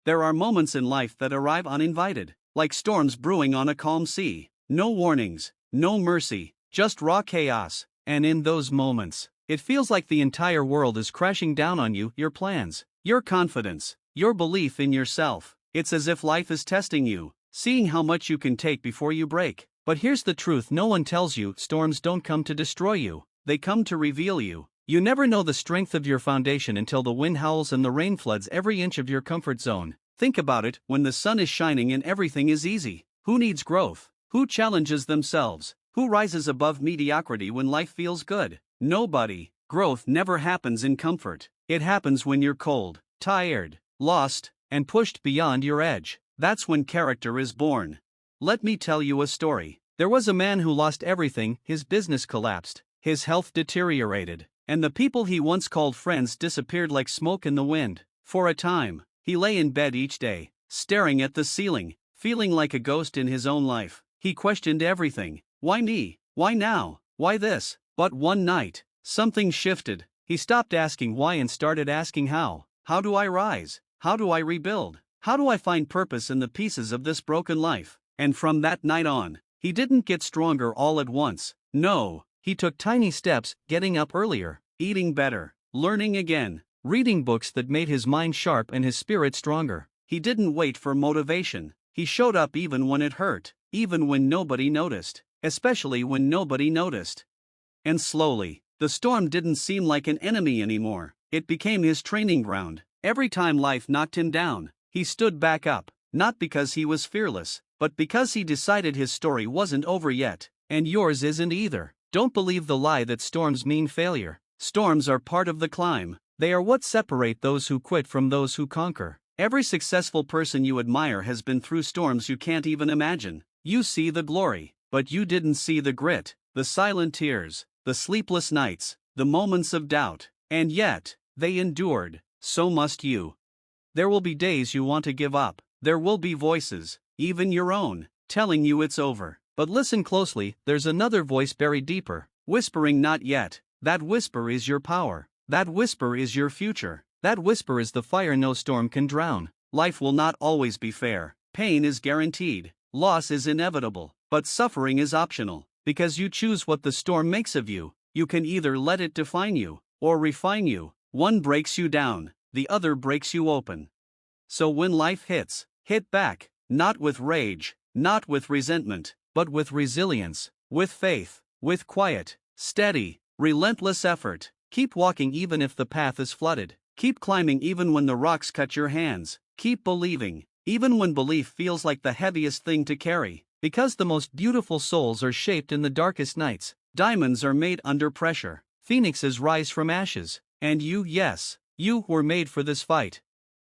There are moments in life that arrive uninvited, like storms brewing on a calm sea. No warnings, no mercy, just raw chaos. And in those moments, it feels like the entire world is crashing down on you, your plans, your confidence, your belief in yourself. It's as if life is testing you, seeing how much you can take before you break. But here's the truth no one tells you: storms don't come to destroy you, they come to reveal you. You never know the strength of your foundation until the wind howls and the rain floods every inch of your comfort zone. Think about it: when the sun is shining and everything is easy, who needs growth? Who challenges themselves? Who rises above mediocrity when life feels good? Nobody. Growth never happens in comfort. It happens when you're cold, tired, lost, and pushed beyond your edge. That's when character is born. Let me tell you a story. There was a man who lost everything. His business collapsed, his health deteriorated, and the people he once called friends disappeared like smoke in the wind. For a time, he lay in bed each day, staring at the ceiling, feeling like a ghost in his own life. He questioned everything. Why me? Why now? Why this? But one night, something shifted. He stopped asking why and started asking how. How do I rise? How do I rebuild? How do I find purpose in the pieces of this broken life? And from that night on, he didn't get stronger all at once. No, he took tiny steps, getting up earlier, eating better, learning again, reading books that made his mind sharp and his spirit stronger. He didn't wait for motivation. He showed up even when it hurt, even when nobody noticed, especially when nobody noticed. And slowly, the storm didn't seem like an enemy anymore. It became his training ground. Every time life knocked him down, he stood back up, not because he was fearless, but because he decided his story wasn't over yet, and yours isn't either. Don't believe the lie that storms mean failure. Storms are part of the climb. They are what separate those who quit from those who conquer. Every successful person you admire has been through storms you can't even imagine. You see the glory, but you didn't see the grit, the silent tears, the sleepless nights, the moments of doubt. And yet, they endured. So must you. There will be days you want to give up. There will be voices, even your own, telling you it's over. But listen closely, there's another voice buried deeper, whispering not yet. That whisper is your power. That whisper is your future. That whisper is the fire no storm can drown. Life will not always be fair. Pain is guaranteed. Loss is inevitable. But suffering is optional. Because you choose what the storm makes of you. You can either let it define you, or refine you. One breaks you down, the other breaks you open. So when life hits, hit back, not with rage, not with resentment, but with resilience, with faith, with quiet, steady, relentless effort. Keep walking even if the path is flooded. Keep climbing even when the rocks cut your hands. Keep believing, even when belief feels like the heaviest thing to carry. Because the most beautiful souls are shaped in the darkest nights. Diamonds are made under pressure. Phoenixes rise from ashes. And you, yes, you were made for this fight.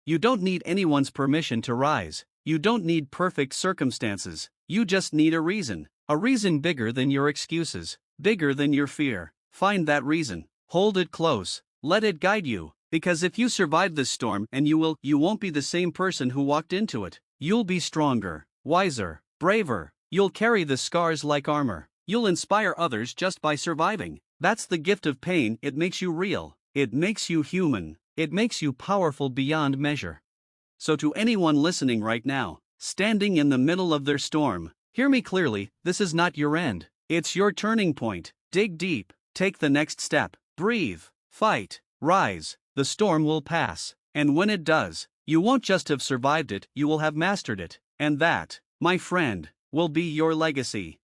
You don't need anyone's permission to rise. You don't need perfect circumstances. You just need a reason bigger than your excuses, bigger than your fear. Find that reason, hold it close, let it guide you. Because if you survive this storm, and you won't be the same person who walked into it. You'll be stronger, wiser, braver. You'll carry the scars like armor. You'll inspire others just by surviving. That's the gift of pain. It makes you real. It makes you human. It makes you powerful beyond measure. So to anyone listening right now, standing in the middle of their storm, hear me clearly, this is not your end. It's your turning point. Dig deep, take the next step, breathe, fight, rise. The storm will pass. And when it does, you won't just have survived it, you will have mastered it. And that, my friend, will be your legacy.